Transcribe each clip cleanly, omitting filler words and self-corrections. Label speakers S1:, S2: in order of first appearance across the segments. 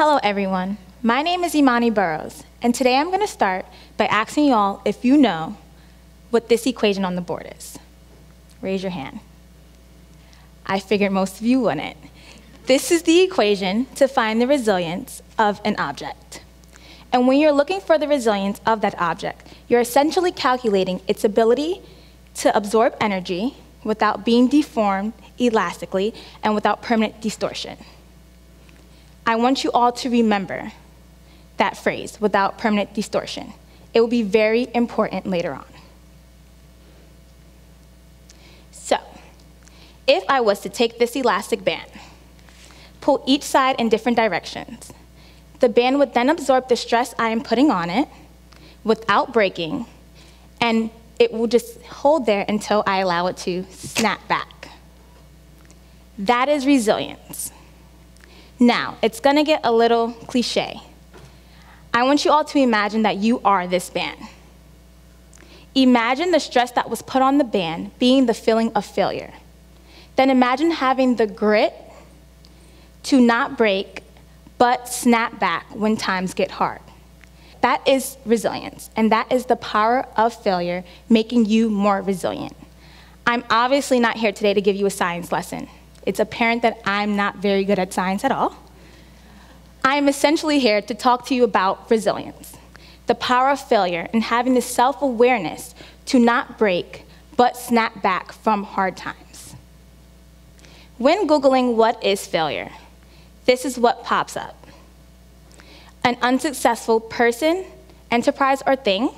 S1: Hello everyone, my name is Imani Burroughs, and today I'm going to start by asking you all if you know what this equation on the board is. Raise your hand. I figured most of you wouldn't. This is the equation to find the resilience of an object. And when you're looking for the resilience of that object, you're essentially calculating its ability to absorb energy without being deformed elastically and without permanent distortion. I want you all to remember that phrase, without permanent distortion. It will be very important later on. So, if I was to take this elastic band, pull each side in different directions, the band would then absorb the stress I am putting on it without breaking, and it will just hold there until I allow it to snap back. That is resilience. Now, it's going to get a little cliche. I want you all to imagine that you are this band. Imagine the stress that was put on the band being the feeling of failure. Then imagine having the grit to not break, but snap back when times get hard. That is resilience, and that is the power of failure making you more resilient. I'm obviously not here today to give you a science lesson. It's apparent that I'm not very good at science at all. I am essentially here to talk to you about resilience, the power of failure, and having the self-awareness to not break, but snap back from hard times. When Googling what is failure, this is what pops up. An unsuccessful person, enterprise, or thing,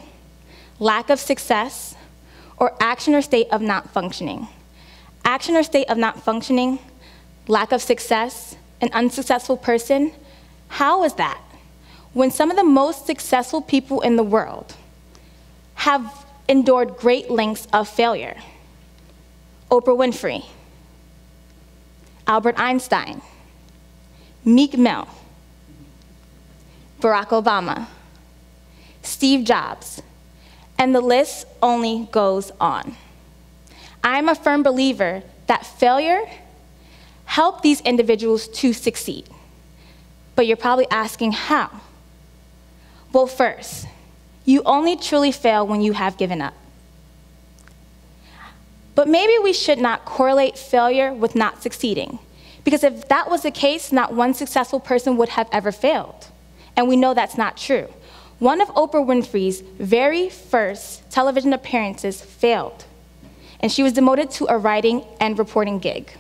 S1: lack of success, or action or state of not functioning. Action or state of not functioning, lack of success, an unsuccessful person. How is that? When some of the most successful people in the world have endured great lengths of failure. Oprah Winfrey, Albert Einstein, Meek Mill, Barack Obama, Steve Jobs, and the list only goes on. I am a firm believer that failure helped these individuals to succeed. But you're probably asking how? Well, first, you only truly fail when you have given up. But maybe we should not correlate failure with not succeeding, because if that was the case, not one successful person would have ever failed. And we know that's not true. One of Oprah Winfrey's very first television appearances failed, and she was demoted to a writing and reporting gig.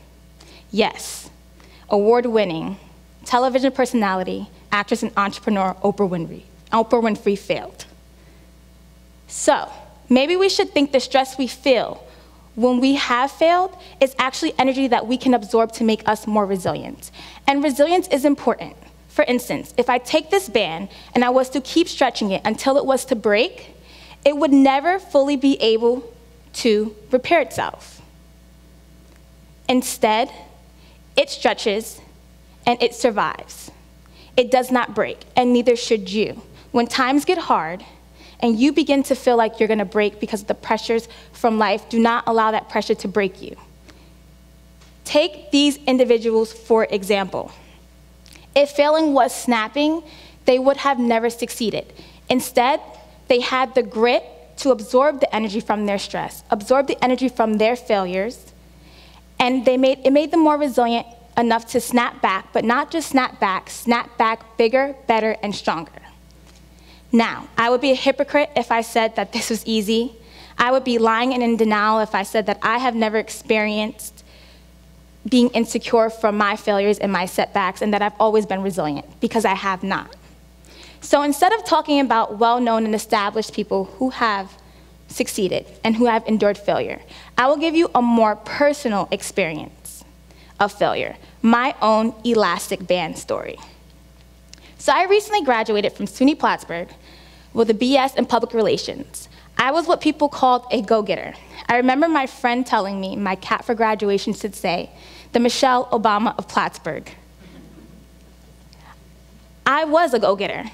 S1: Yes, award-winning television personality, actress, and entrepreneur Oprah Winfrey failed. So, maybe we should think the stress we feel when we have failed is actually energy that we can absorb to make us more resilient. And resilience is important. For instance, if I take this band and I was to keep stretching it until it was to break, it would never fully be able to repair itself. Instead, it stretches and it survives. It does not break, and neither should you. When times get hard and you begin to feel like you're gonna break because the pressures from life, do not allow that pressure to break you. Take these individuals for example. If failing was snapping, they would have never succeeded. Instead, they had the grit to absorb the energy from their stress, absorb the energy from their failures, and it made them more resilient enough to snap back, but not just snap back bigger, better, and stronger. Now, I would be a hypocrite if I said that this was easy. I would be lying and in denial if I said that I have never experienced being insecure from my failures and my setbacks, and that I've always been resilient, because I have not. So instead of talking about well-known and established people who have succeeded and who have endured failure, I will give you a more personal experience of failure, my own elastic band story. So I recently graduated from SUNY Plattsburgh with a BS in public relations. I was what people called a go-getter. I remember my friend telling me my cap for graduation should say, the Michelle Obama of Plattsburgh. I was a go-getter.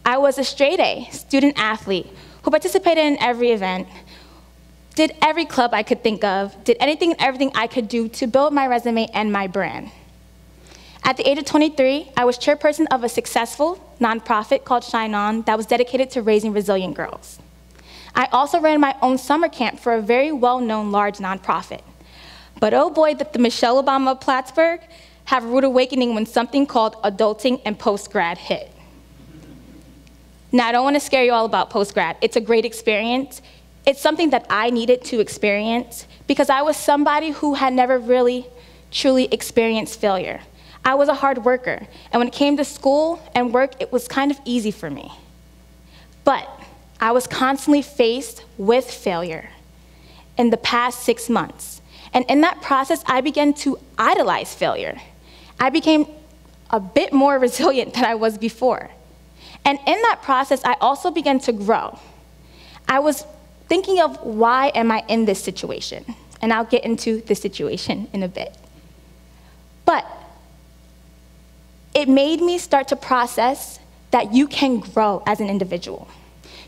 S1: I was a straight-A student athlete who participated in every event, did every club I could think of, did anything and everything I could do to build my resume and my brand. At the age of 23, I was chairperson of a successful nonprofit called Shine On that was dedicated to raising resilient girls. I also ran my own summer camp for a very well-known large nonprofit. But oh boy, did the Michelle Obama of Plattsburgh have a rude awakening when something called adulting and post-grad hit. Now, I don't want to scare you all about post-grad. It's a great experience. It's something that I needed to experience because I was somebody who had never really, truly experienced failure. I was a hard worker, and when it came to school and work, it was kind of easy for me. But I was constantly faced with failure in the past 6 months. And in that process, I began to idolize failure. I became a bit more resilient than I was before. And in that process, I also began to grow. I was thinking of why am I in this situation? And I'll get into the situation in a bit. But it made me start to process that you can grow as an individual.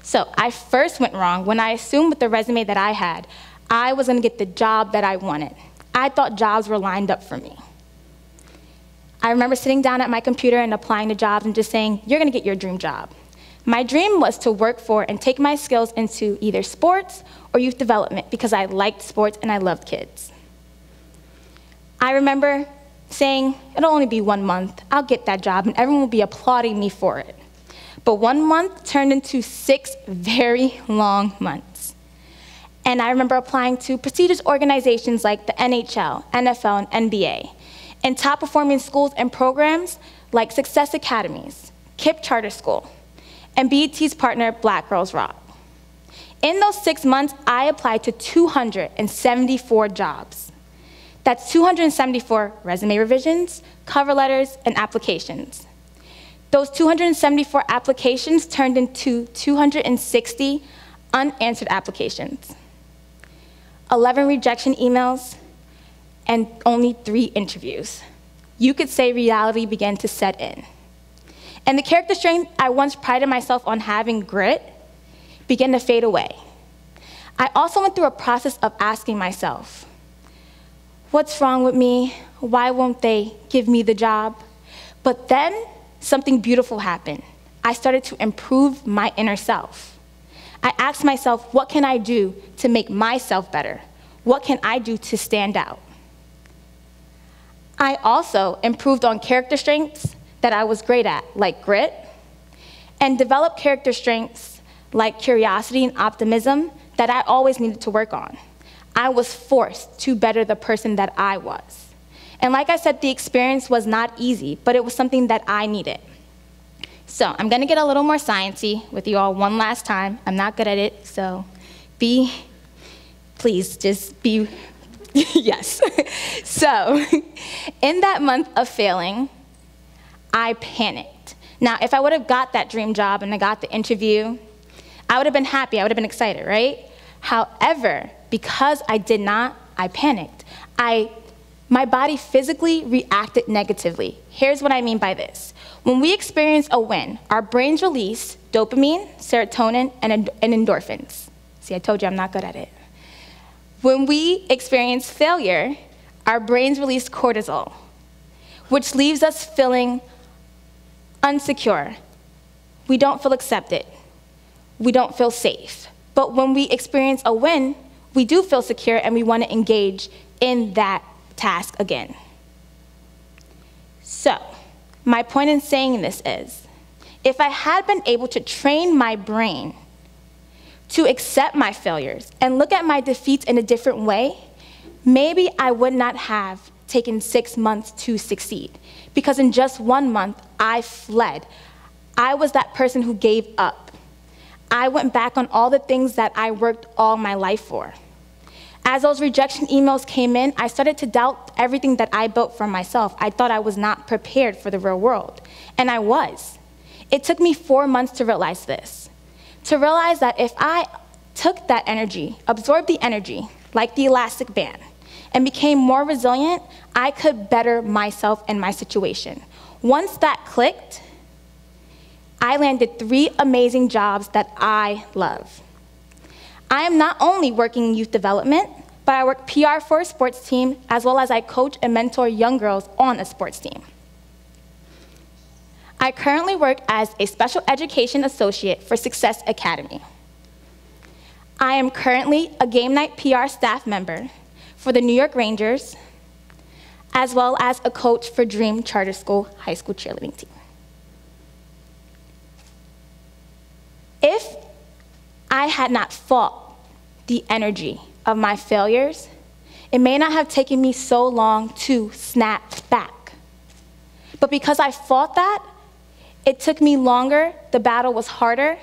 S1: So I first went wrong when I assumed with the resume that I had, I was gonna get the job that I wanted. I thought jobs were lined up for me. I remember sitting down at my computer and applying to jobs and just saying, you're gonna get your dream job. My dream was to work for and take my skills into either sports or youth development because I liked sports and I loved kids. I remember saying, it'll only be 1 month, I'll get that job and everyone will be applauding me for it. But 1 month turned into 6 very long months. And I remember applying to prestigious organizations like the NHL, NFL, and NBA, and top performing schools and programs like Success Academies, KIPP Charter School, and BET's partner, Black Girls Rock. In those 6 months, I applied to 274 jobs. That's 274 resume revisions, cover letters, and applications. Those 274 applications turned into 260 unanswered applications, 11 rejection emails, and only 3 interviews. You could say reality began to set in. And the character strength I once prided myself on having, grit, began to fade away. I also went through a process of asking myself, what's wrong with me? Why won't they give me the job? But then something beautiful happened. I started to improve my inner self. I asked myself, what can I do to make myself better? What can I do to stand out? I also improved on character strengths that I was great at, like grit, and developed character strengths like curiosity and optimism that I always needed to work on. I was forced to better the person that I was. And like I said, the experience was not easy, but it was something that I needed. So I'm gonna get a little more sciencey with you all one last time. I'm not good at it, so please just be, yes. So in that month of failing, I panicked. Now, if I would have got that dream job and I got the interview, I would have been happy, I would have been excited, right? However, because I did not, I panicked. My body physically reacted negatively. Here's what I mean by this. When we experience a win, our brains release dopamine, serotonin, and endorphins. See, I told you I'm not good at it. When we experience failure, our brains release cortisol, which leaves us feeling insecure. We don't feel accepted. We don't feel safe. But when we experience a win, we do feel secure and we want to engage in that task again. So, my point in saying this is, if I had been able to train my brain to accept my failures and look at my defeats in a different way, maybe I would not have taken 6 months to succeed. Because in just 1 month, I fled. I was that person who gave up. I went back on all the things that I worked all my life for. As those rejection emails came in, I started to doubt everything that I built for myself. I thought I was not prepared for the real world, and I was. It took me 4 months to realize this, to realize that if I took that energy, absorbed the energy, like the elastic band, and became more resilient, I could better myself and my situation. Once that clicked, I landed 3 amazing jobs that I love. I am not only working in youth development, but I work PR for a sports team, as well as I coach and mentor young girls on a sports team. I currently work as a special education associate for Success Academy. I am currently a game night PR staff member for the New York Rangers, as well as a coach for Dream Charter School high school cheerleading team. If I had not fought the energy of my failures, it may not have taken me so long to snap back. But because I fought that, it took me longer, the battle was harder,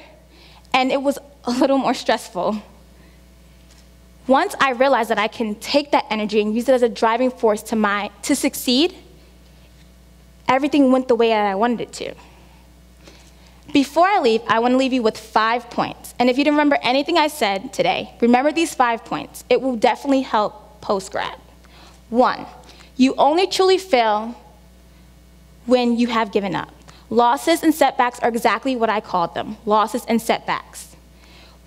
S1: and it was a little more stressful. Once I realized that I can take that energy and use it as a driving force to succeed, everything went the way that I wanted it to. Before I leave, I want to leave you with 5 points. And if you didn't remember anything I said today, remember these 5 points. It will definitely help post-grad. 1, you only truly fail when you have given up. Losses and setbacks are exactly what I called them, losses and setbacks.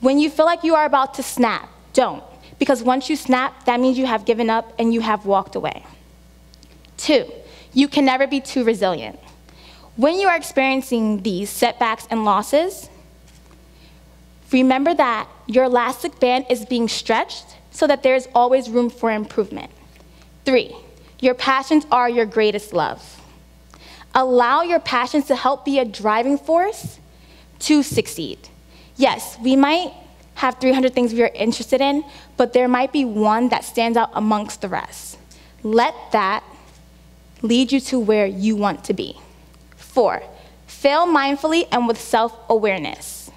S1: When you feel like you are about to snap, don't. Because once you snap, that means you have given up and you have walked away. 2, you can never be too resilient. When you are experiencing these setbacks and losses, remember that your elastic band is being stretched so that there is always room for improvement. 3, your passions are your greatest love. Allow your passions to help be a driving force to succeed. Yes, we might have 300 things we are interested in, but there might be one that stands out amongst the rest. Let that lead you to where you want to be. 4, fail mindfully and with self-awareness.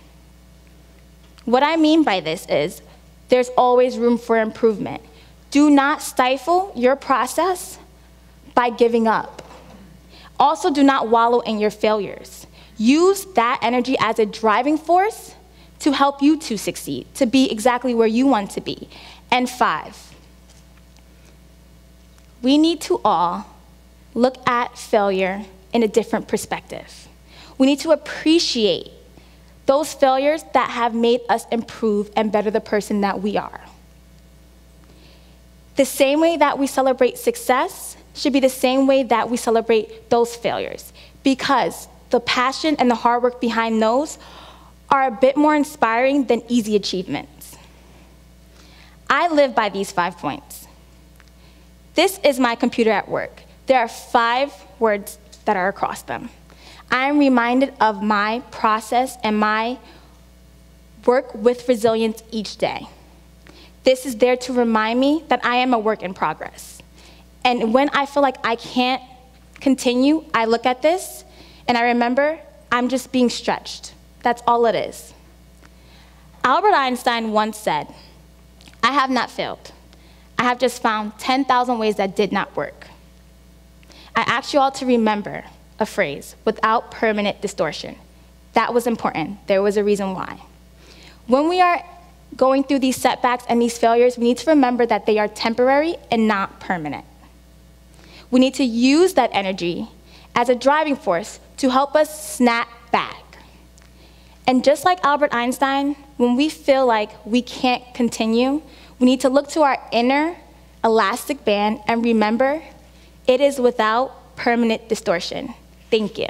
S1: What I mean by this is there's always room for improvement. Do not stifle your process by giving up. Also, do not wallow in your failures. Use that energy as a driving force to help you to succeed, to be exactly where you want to be. And 5, we need to all look at failure in a different perspective. We need to appreciate those failures that have made us improve and better the person that we are. The same way that we celebrate success should be the same way that we celebrate those failures, because the passion and the hard work behind those are a bit more inspiring than easy achievements. I live by these 5 points. This is my computer at work. There are 5 words that are across them. I am reminded of my process and my work with resilience each day. This is there to remind me that I am a work in progress. And when I feel like I can't continue, I look at this and I remember I'm just being stretched. That's all it is. Albert Einstein once said, "I have not failed. I have just found 10,000 ways that did not work." I ask you all to remember a phrase, without permanent distortion. That was important. There was a reason why. When we are going through these setbacks and these failures, we need to remember that they are temporary and not permanent. We need to use that energy as a driving force to help us snap back. And just like Albert Einstein, when we feel like we can't continue, we need to look to our inner elastic band and remember it is without permanent distortion. Thank you.